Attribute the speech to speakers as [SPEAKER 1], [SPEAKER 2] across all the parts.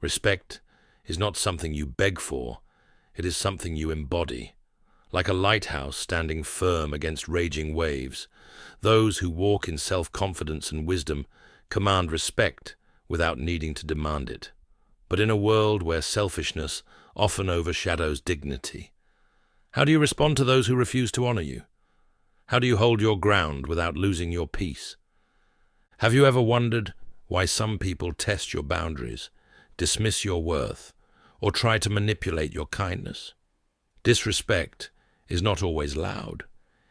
[SPEAKER 1] Respect is not something you beg for, it is something you embody. Like a lighthouse standing firm against raging waves, those who walk in self-confidence and wisdom command respect without needing to demand it. But in a world where selfishness often overshadows dignity, how do you respond to those who refuse to honor you? How do you hold your ground without losing your peace? Have you ever wondered why some people test your boundaries, dismiss your worth, or try to manipulate your kindness? Disrespect is not always loud.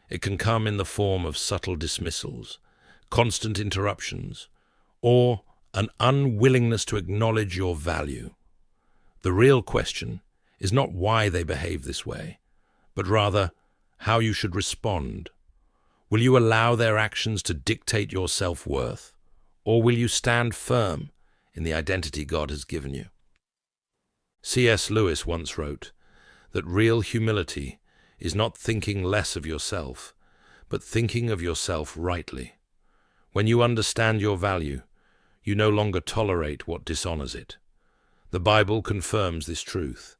[SPEAKER 1] It can come in the form of subtle dismissals, constant interruptions, or an unwillingness to acknowledge your value. The real question is not why they behave this way, but rather how you should respond. Will you allow their actions to dictate your self-worth, or will you stand firm in the identity God has given you? C.S. Lewis once wrote that real humility is not thinking less of yourself, but thinking of yourself rightly. When you understand your value, you no longer tolerate what dishonors it. The Bible confirms this truth.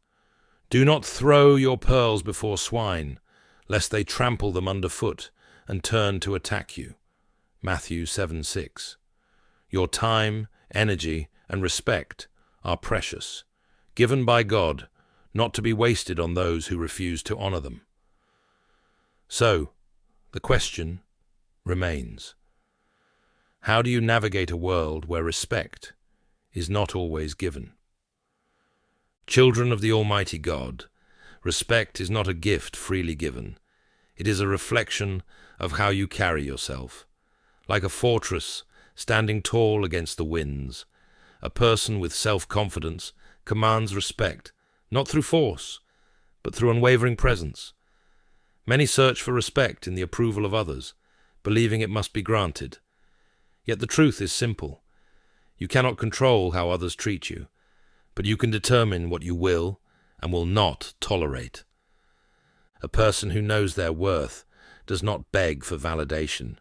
[SPEAKER 1] Do not throw your pearls before swine, lest they trample them underfoot and turn to attack you. Matthew 7:6. Your time, energy, and respect are precious, given by God, not to be wasted on those who refuse to honor them. So, the question remains: how do you navigate a world where respect is not always given? Children of the Almighty God, respect is not a gift freely given. It is a reflection of how you carry yourself. Like a fortress standing tall against the winds, a person with self-confidence commands respect, not through force, but through unwavering presence. Many search for respect in the approval of others, believing it must be granted. Yet the truth is simple. You cannot control how others treat you, but you can determine what you will and will not tolerate. A person who knows their worth does not beg for validation.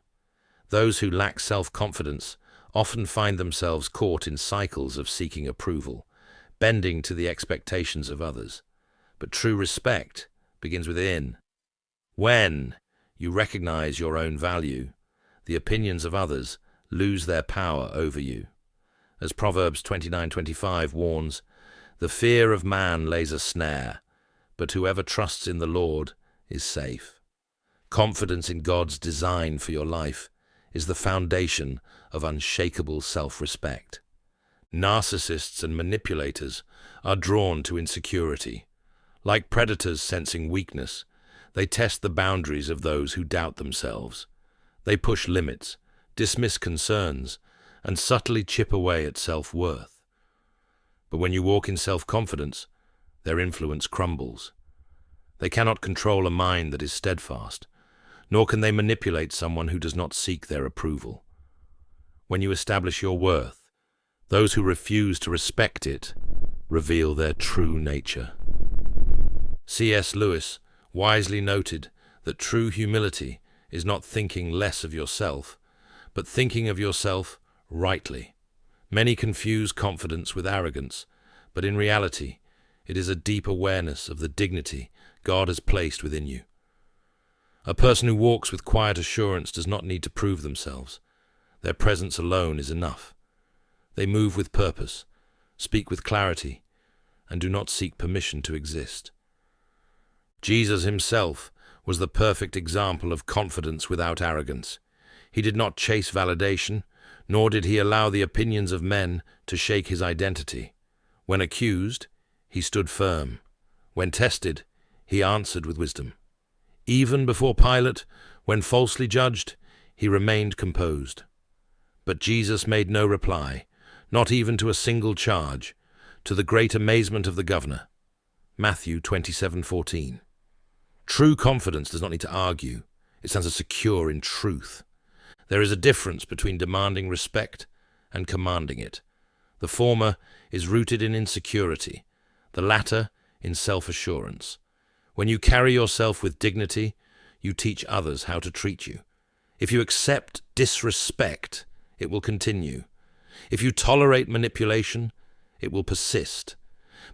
[SPEAKER 1] Those who lack self-confidence often find themselves caught in cycles of seeking approval, bending to the expectations of others. But true respect begins within. When you recognize your own value, the opinions of others lose their power over you. As Proverbs 29:25 warns, the fear of man lays a snare, but whoever trusts in the Lord is safe. Confidence in God's design for your life is the foundation of unshakable self-respect. Narcissists and manipulators are drawn to insecurity. Like predators sensing weakness, they test the boundaries of those who doubt themselves. They push limits, dismiss concerns, and subtly chip away at self-worth. But when you walk in self-confidence, their influence crumbles. They cannot control a mind that is steadfast, nor can they manipulate someone who does not seek their approval. When you establish your worth, those who refuse to respect it reveal their true nature. C.S. Lewis wisely noted that true humility is not thinking less of yourself, but thinking of yourself rightly. Many confuse confidence with arrogance, but in reality, it is a deep awareness of the dignity God has placed within you. A person who walks with quiet assurance does not need to prove themselves. Their presence alone is enough. They move with purpose, speak with clarity, and do not seek permission to exist. Jesus himself was the perfect example of confidence without arrogance. He did not chase validation, nor did he allow the opinions of men to shake his identity. When accused, he stood firm. When tested, he answered with wisdom. Even before Pilate, when falsely judged, he remained composed. But Jesus made no reply, not even to a single charge, to the great amazement of the governor. Matthew 27:14. True confidence does not need to argue. It stands secure in truth. There is a difference between demanding respect and commanding it. The former is rooted in insecurity, the latter in self-assurance. When you carry yourself with dignity, you teach others how to treat you. If you accept disrespect, it will continue. If you tolerate manipulation, it will persist.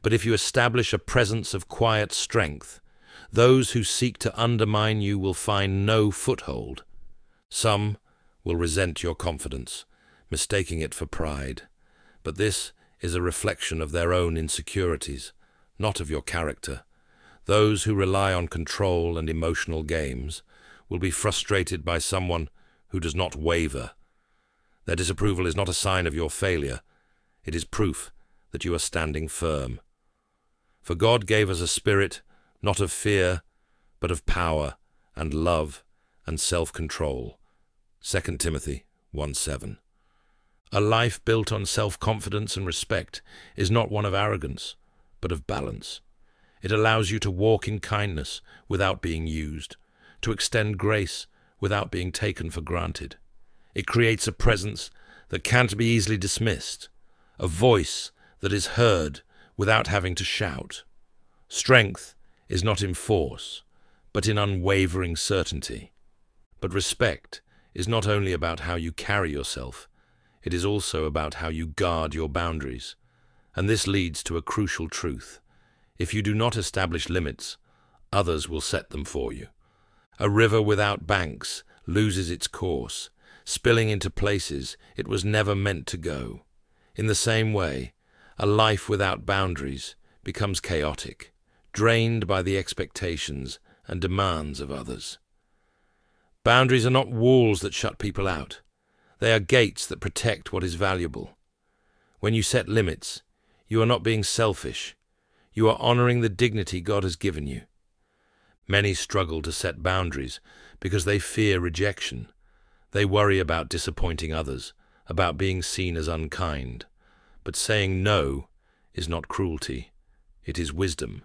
[SPEAKER 1] But if you establish a presence of quiet strength, those who seek to undermine you will find no foothold. Some will resent your confidence, mistaking it for pride. But this is a reflection of their own insecurities, not of your character. Those who rely on control and emotional games will be frustrated by someone who does not waver. Their disapproval is not a sign of your failure. It is proof that you are standing firm. For God gave us a spirit, not of fear, but of power and love and self-control. 2 Timothy 1:7. A life built on self-confidence and respect is not one of arrogance, but of balance. It allows you to walk in kindness without being used, to extend grace without being taken for granted. It creates a presence that can't be easily dismissed, a voice that is heard without having to shout. Strength is not in force, but in unwavering certainty. But respect is not only about how you carry yourself, it is also about how you guard your boundaries. And this leads to a crucial truth. If you do not establish limits, others will set them for you. A river without banks loses its course, spilling into places it was never meant to go. In the same way, a life without boundaries becomes chaotic, drained by the expectations and demands of others. Boundaries are not walls that shut people out. They are gates that protect what is valuable. When you set limits, you are not being selfish. You are honoring the dignity God has given you. Many struggle to set boundaries because they fear rejection. They worry about disappointing others, about being seen as unkind. But saying no is not cruelty. It is wisdom.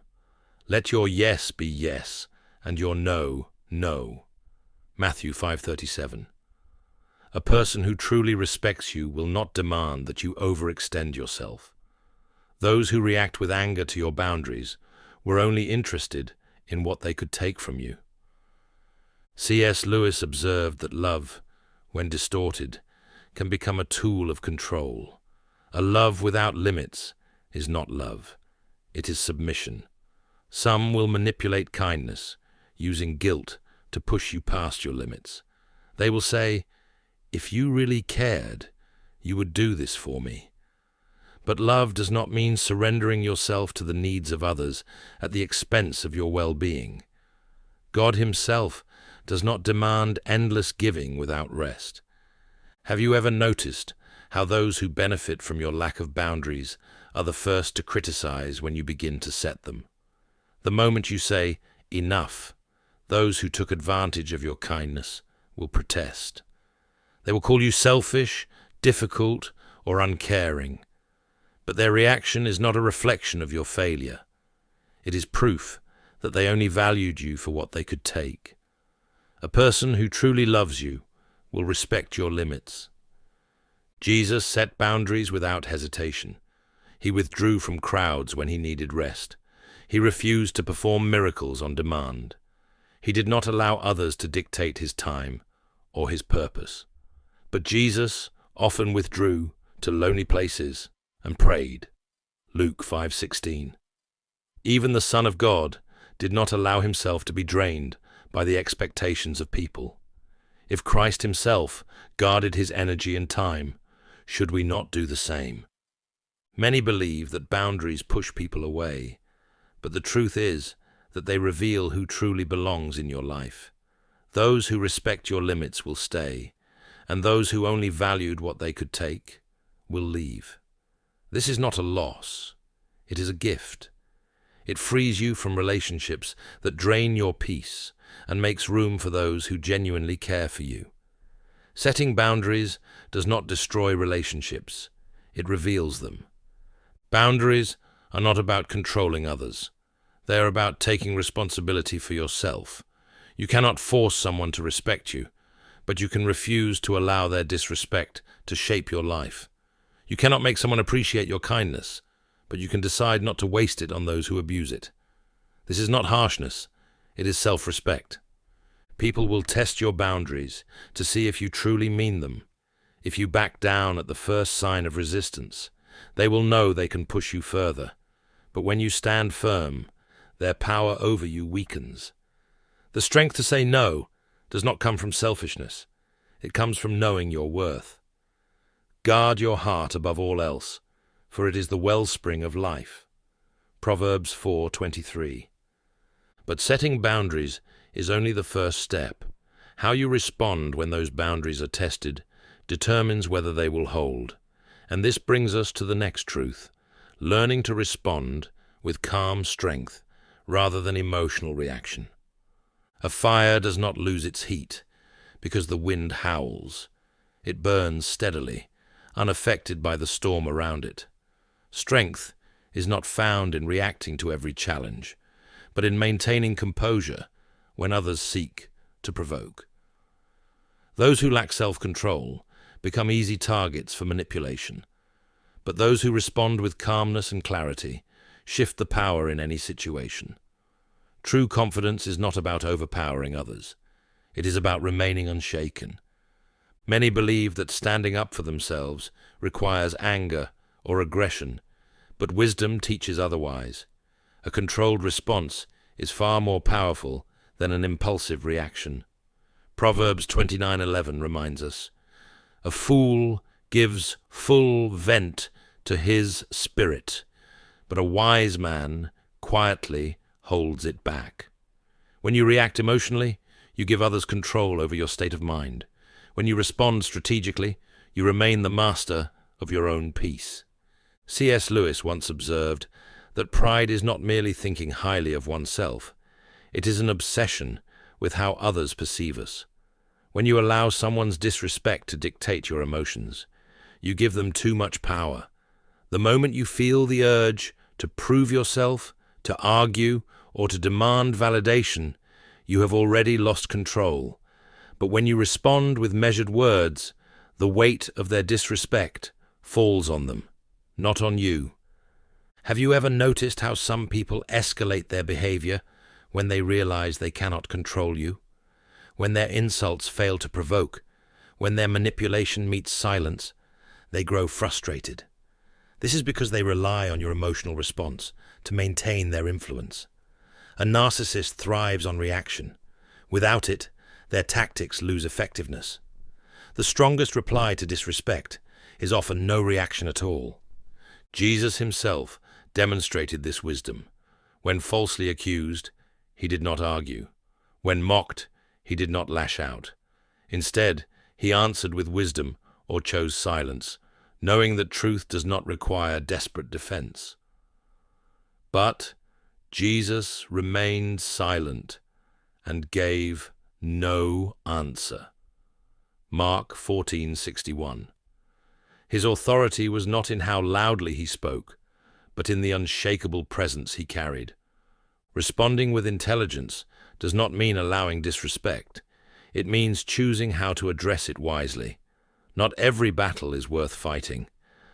[SPEAKER 1] Let your yes be yes, and your no, no. Matthew 5:37. A person who truly respects you will not demand that you overextend yourself. Those who react with anger to your boundaries were only interested in what they could take from you. C.S. Lewis observed that love, when distorted, can become a tool of control. A love without limits is not love. It is submission. Some will manipulate kindness, using guilt to push you past your limits. They will say, "If you really cared, you would do this for me." But love does not mean surrendering yourself to the needs of others at the expense of your well-being. God Himself does not demand endless giving without rest. Have you ever noticed how those who benefit from your lack of boundaries are the first to criticize when you begin to set them? The moment you say, "Enough," those who took advantage of your kindness will protest. They will call you selfish, difficult, or uncaring. But their reaction is not a reflection of your failure. It is proof that they only valued you for what they could take. A person who truly loves you will respect your limits. Jesus set boundaries without hesitation. He withdrew from crowds when he needed rest. He refused to perform miracles on demand. He did not allow others to dictate his time or his purpose. But Jesus often withdrew to lonely places and prayed. Luke 5:16. Even the Son of God did not allow himself to be drained by the expectations of people. If Christ himself guarded his energy and time, should we not do the same? Many believe that boundaries push people away, but the truth is that they reveal who truly belongs in your life. Those who respect your limits will stay, and those who only valued what they could take will leave. This is not a loss. It is a gift. It frees you from relationships that drain your peace and makes room for those who genuinely care for you. Setting boundaries does not destroy relationships. It reveals them. Boundaries are not about controlling others. They are about taking responsibility for yourself. You cannot force someone to respect you, but you can refuse to allow their disrespect to shape your life. You cannot make someone appreciate your kindness, but you can decide not to waste it on those who abuse it. This is not harshness, it is self-respect. People will test your boundaries to see if you truly mean them. If you back down at the first sign of resistance, They will know they can push you further. But when you stand firm, their power over you weakens. The strength to say no does not come from selfishness. It comes from knowing your worth. Guard your heart above all else, for it is the wellspring of life. Proverbs 4:23. But setting boundaries is only the first step. How you respond when those boundaries are tested determines whether they will hold. And this brings us to the next truth: learning to respond with calm strength rather than emotional reaction. A fire does not lose its heat because the wind howls. It burns steadily, unaffected by the storm around it. Strength is not found in reacting to every challenge, but in maintaining composure when others seek to provoke. Those who lack self-control become easy targets for manipulation, but those who respond with calmness and clarity shift the power in any situation. True confidence is not about overpowering others. It is about remaining unshaken. Many believe that standing up for themselves requires anger or aggression, but wisdom teaches otherwise. A controlled response is far more powerful than an impulsive reaction. Proverbs 29:11 reminds us, "A fool gives full vent to his spirit, but a wise man quietly holds it back." When you react emotionally, you give others control over your state of mind. When you respond strategically, you remain the master of your own peace. C.S. Lewis once observed that pride is not merely thinking highly of oneself. It is an obsession with how others perceive us. When you allow someone's disrespect to dictate your emotions, you give them too much power. The moment you feel the urge to prove yourself, to argue, or to demand validation, you have already lost control. But when you respond with measured words, the weight of their disrespect falls on them, not on you. Have you ever noticed how some people escalate their behavior when they realize they cannot control you? When their insults fail to provoke, when their manipulation meets silence, they grow frustrated. This is because they rely on your emotional response to maintain their influence. A narcissist thrives on reaction. Without it, their tactics lose effectiveness. The strongest reply to disrespect is often no reaction at all. Jesus himself demonstrated this wisdom. When falsely accused, he did not argue. When mocked, he did not lash out. Instead, he answered with wisdom or chose silence, knowing that truth does not require desperate defense. But Jesus remained silent and gave no answer. Mark 14:61. His authority was not in how loudly he spoke, but in the unshakable presence he carried. Responding with intelligence does not mean allowing disrespect. It means choosing how to address it wisely. Not every battle is worth fighting.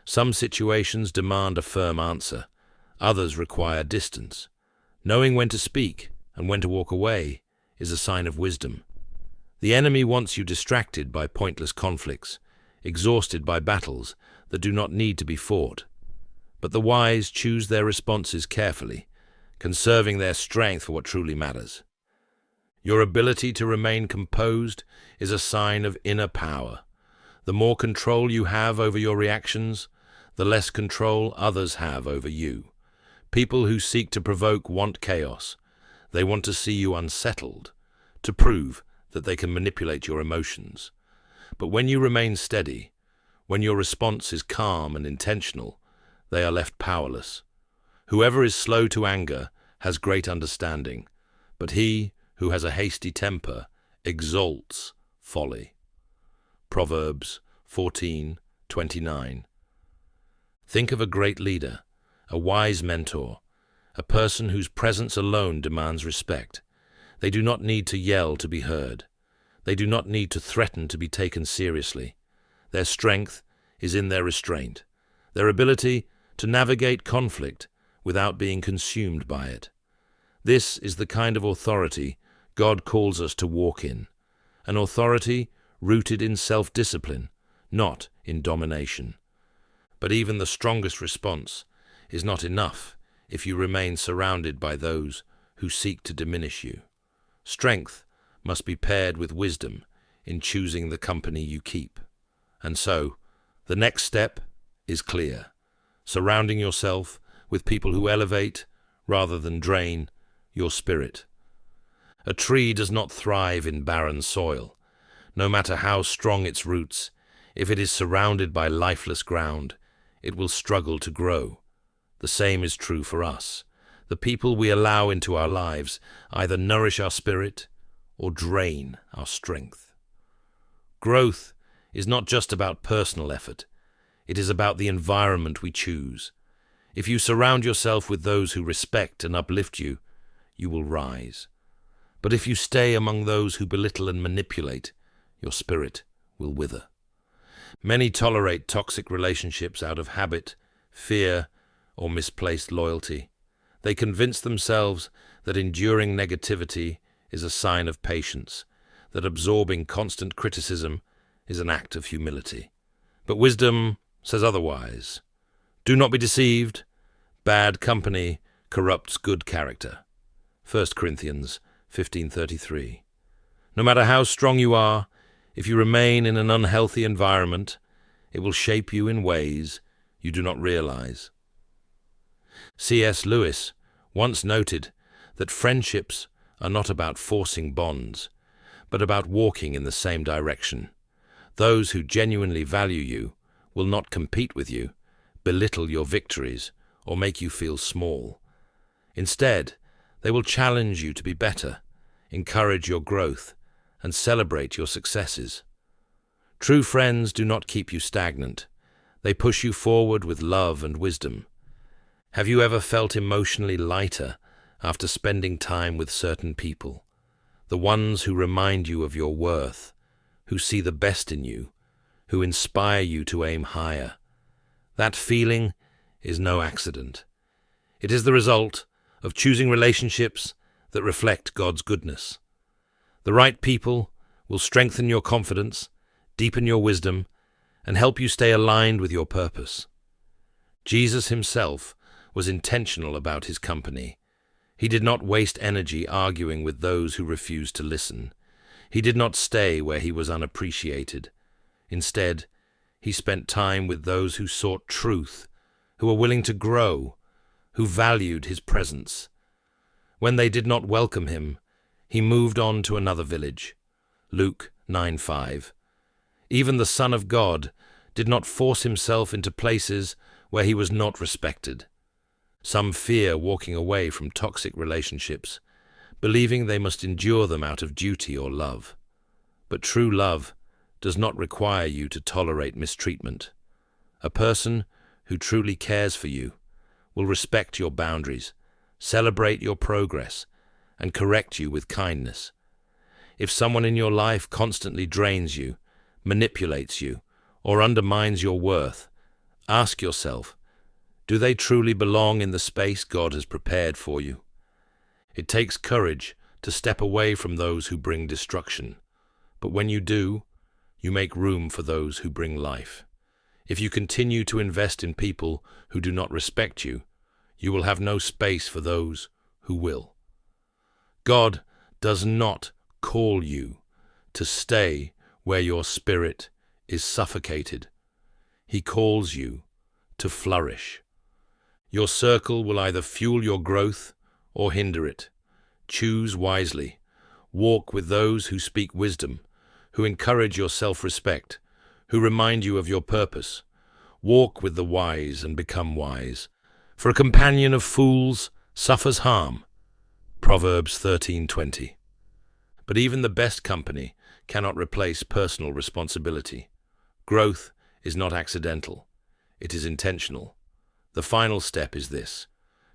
[SPEAKER 1] Some situations demand a firm answer. Others require distance. Knowing when to speak and when to walk away is a sign of wisdom. The enemy wants you distracted by pointless conflicts, exhausted by battles that do not need to be fought. But the wise choose their responses carefully, conserving their strength for what truly matters. Your ability to remain composed is a sign of inner power. The more control you have over your reactions, the less control others have over you. People who seek to provoke want chaos. They want to see you unsettled, to prove that they can manipulate your emotions. But when you remain steady, when your response is calm and intentional, they are left powerless. Whoever is slow to anger has great understanding, but he who has a hasty temper exalts folly. Proverbs 14:29. Think of a great leader, a wise mentor, a person whose presence alone demands respect. They do not need to yell to be heard. They do not need to threaten to be taken seriously. Their strength is in their restraint, their ability to navigate conflict without being consumed by it. This is the kind of authority God calls us to walk in, an authority rooted in self-discipline, not in domination. But even the strongest response is not enough if you remain surrounded by those who seek to diminish you. Strength must be paired with wisdom in choosing the company you keep. And so, the next step is clear: surrounding yourself with people who elevate rather than drain your spirit. A tree does not thrive in barren soil. No matter how strong its roots, if it is surrounded by lifeless ground, it will struggle to grow. The same is true for us. The people we allow into our lives either nourish our spirit or drain our strength. Growth is not just about personal effort. It is about the environment we choose. If you surround yourself with those who respect and uplift you, you will rise. But if you stay among those who belittle and manipulate, your spirit will wither. Many tolerate toxic relationships out of habit, fear, or misplaced loyalty. They convince themselves that enduring negativity is a sign of patience, that absorbing constant criticism is an act of humility. But wisdom says otherwise. Do not be deceived. Bad company corrupts good character. 1 Corinthians 15:33. No matter how strong you are, if you remain in an unhealthy environment, it will shape you in ways you do not realize. C.S. Lewis once noted that friendships are not about forcing bonds, but about walking in the same direction. Those who genuinely value you will not compete with you, belittle your victories, or make you feel small. Instead, they will challenge you to be better, encourage your growth, and celebrate your successes. True friends do not keep you stagnant. They push you forward with love and wisdom. Have you ever felt emotionally lighter after spending time with certain people? The ones who remind you of your worth, who see the best in you, who inspire you to aim higher. That feeling is no accident. It is the result of choosing relationships that reflect God's goodness. The right people will strengthen your confidence, deepen your wisdom, and help you stay aligned with your purpose. Jesus himself was intentional about his company. He did not waste energy arguing with those who refused to listen. He did not stay where he was unappreciated. Instead, he spent time with those who sought truth, who were willing to grow, who valued his presence. When they did not welcome him, he moved on to another village. Luke 9:5. Even the Son of God did not force himself into places where he was not respected. Some fear walking away from toxic relationships, believing they must endure them out of duty or love. But true love does not require you to tolerate mistreatment. A person who truly cares for you will respect your boundaries, celebrate your progress, and correct you with kindness. If someone in your life constantly drains you, manipulates you, or undermines your worth, ask yourself, do they truly belong in the space God has prepared for you? It takes courage to step away from those who bring destruction, but when you do, you make room for those who bring life. If you continue to invest in people who do not respect you, you will have no space for those who will. God does not call you to stay where your spirit is suffocated. He calls you to flourish. Your circle will either fuel your growth or hinder it. Choose wisely. Walk with those who speak wisdom, who encourage your self-respect, who remind you of your purpose. Walk with the wise and become wise. For a companion of fools suffers harm. Proverbs 13:20. But even the best company cannot replace personal responsibility. Growth is not accidental. It is intentional. The final step is this: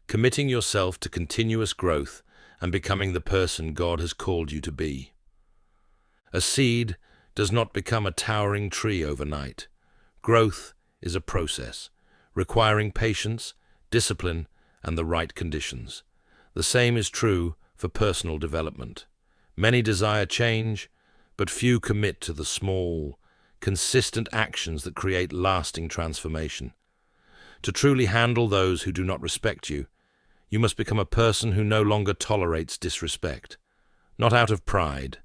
[SPEAKER 1] committing yourself to continuous growth and becoming the person God has called you to be. A seed does not become a towering tree overnight. Growth is a process, requiring patience, discipline, and the right conditions. The same is true for personal development. Many desire change, but few commit to the small, consistent actions that create lasting transformation. To truly handle those who do not respect you, you must become a person who no longer tolerates disrespect, not out of pride,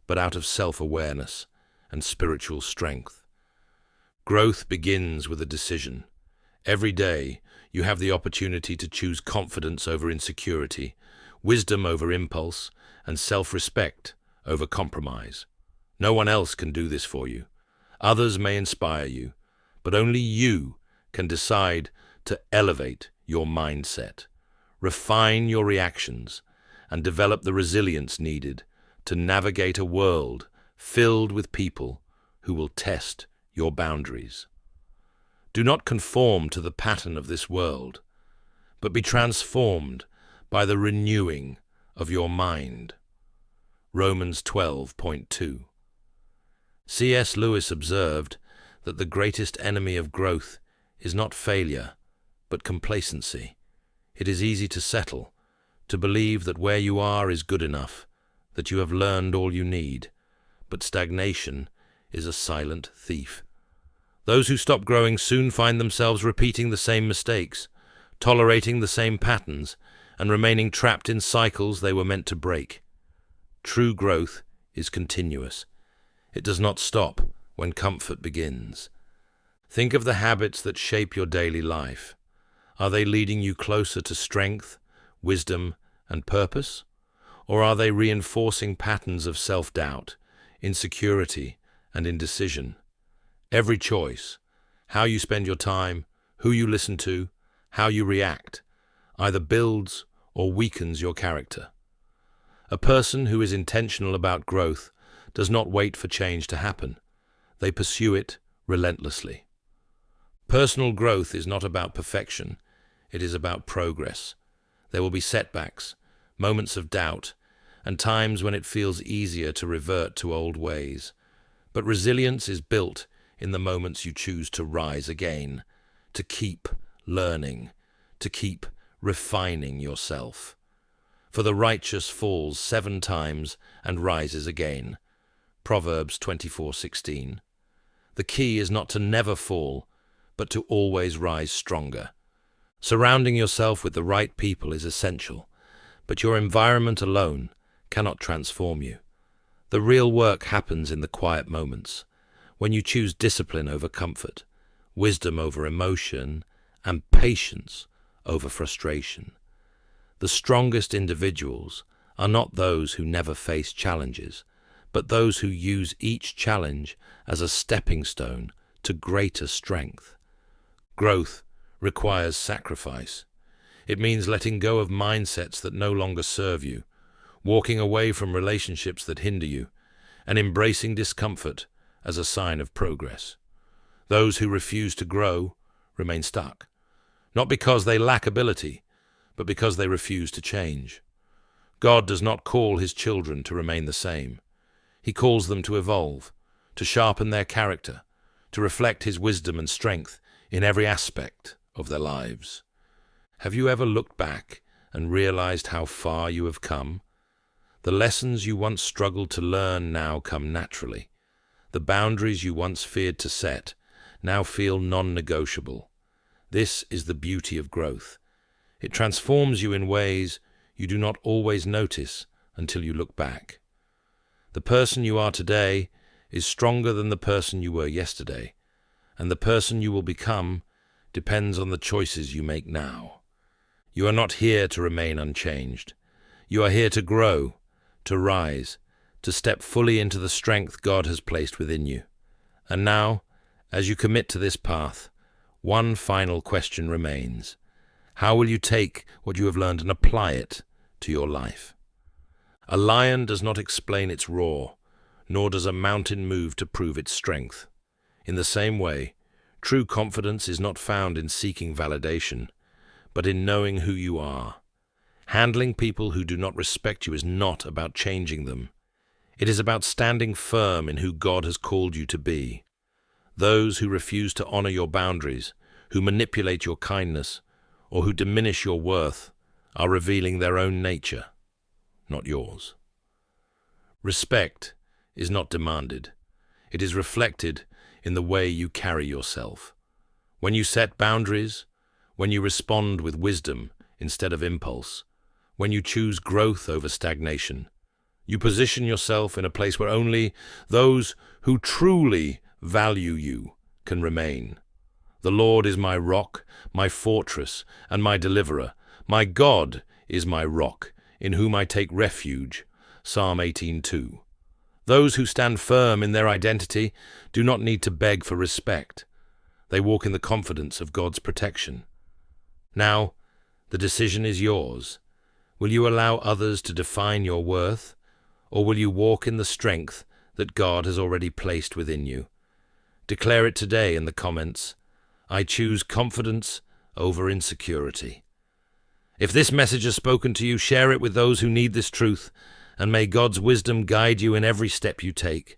[SPEAKER 1] but out of self-awareness and spiritual strength. Growth begins with a decision. Every day, you have the opportunity to choose confidence over insecurity, wisdom over impulse, and self-respect over compromise. No one else can do this for you. Others may inspire you, but only you can decide to elevate your mindset, refine your reactions, and develop the resilience needed to navigate a world filled with people who will test your boundaries. Do not conform to the pattern of this world, but be transformed by the renewing of your mind. Romans 12.2. C.S. Lewis observed that the greatest enemy of growth is not failure, but complacency. It is easy to settle, to believe that where you are is good enough, that you have learned all you need, but stagnation is a silent thief. Those who stop growing soon find themselves repeating the same mistakes, tolerating the same patterns, and remaining trapped in cycles they were meant to break. True growth is continuous. It does not stop when comfort begins. Think of the habits that shape your daily life. Are they leading you closer to strength, wisdom, and purpose? Or are they reinforcing patterns of self-doubt, insecurity, and indecision? Every choice, how you spend your time, who you listen to, how you react, either builds or weakens your character. A person who is intentional about growth does not wait for change to happen. They pursue it relentlessly. Personal growth is not about perfection. It is about progress. There will be setbacks, moments of doubt, and times when it feels easier to revert to old ways. But resilience is built in the moments you choose to rise again, to keep learning, to keep refining yourself. For the righteous falls 7 times and rises again. Proverbs 24:16. The key is not to never fall, but to always rise stronger. Surrounding yourself with the right people is essential, but your environment alone cannot transform you. The real work happens in the quiet moments, when you choose discipline over comfort, wisdom over emotion, and patience over frustration. The strongest individuals are not those who never face challenges, but those who use each challenge as a stepping stone to greater strength. Growth requires sacrifice. It means letting go of mindsets that no longer serve you, walking away from relationships that hinder you, and embracing discomfort as a sign of progress. Those who refuse to grow remain stuck, not because they lack ability, but because they refuse to change. God does not call his children to remain the same. He calls them to evolve, to sharpen their character, to reflect his wisdom and strength in every aspect of their lives. Have you ever looked back and realized how far you have come? The lessons you once struggled to learn now come naturally. The boundaries you once feared to set now feel non-negotiable. This is the beauty of growth. It transforms you in ways you do not always notice until you look back. The person you are today is stronger than the person you were yesterday, and the person you will become depends on the choices you make now. You are not here to remain unchanged. You are here to grow, to rise, to step fully into the strength God has placed within you. And now, as you commit to this path, one final question remains. How will you take what you have learned and apply it to your life? A lion does not explain its roar, nor does a mountain move to prove its strength. In the same way, true confidence is not found in seeking validation, but in knowing who you are. Handling people who do not respect you is not about changing them. It is about standing firm in who God has called you to be. Those who refuse to honor your boundaries, who manipulate your kindness, or who diminish your worth, are revealing their own nature, not yours. Respect is not demanded. It is reflected in the way you carry yourself. When you set boundaries, when you respond with wisdom instead of impulse, when you choose growth over stagnation. You position yourself in a place where only those who truly value you can remain. The Lord is my rock, my fortress, and my deliverer. My God is my rock, in whom I take refuge. Psalm 18:2. Those who stand firm in their identity do not need to beg for respect. They walk in the confidence of God's protection. Now, the decision is yours. Will you allow others to define your worth, or will you walk in the strength that God has already placed within you? Declare it today in the comments. I choose confidence over insecurity. If this message has spoken to you, share it with those who need this truth, and may God's wisdom guide you in every step you take.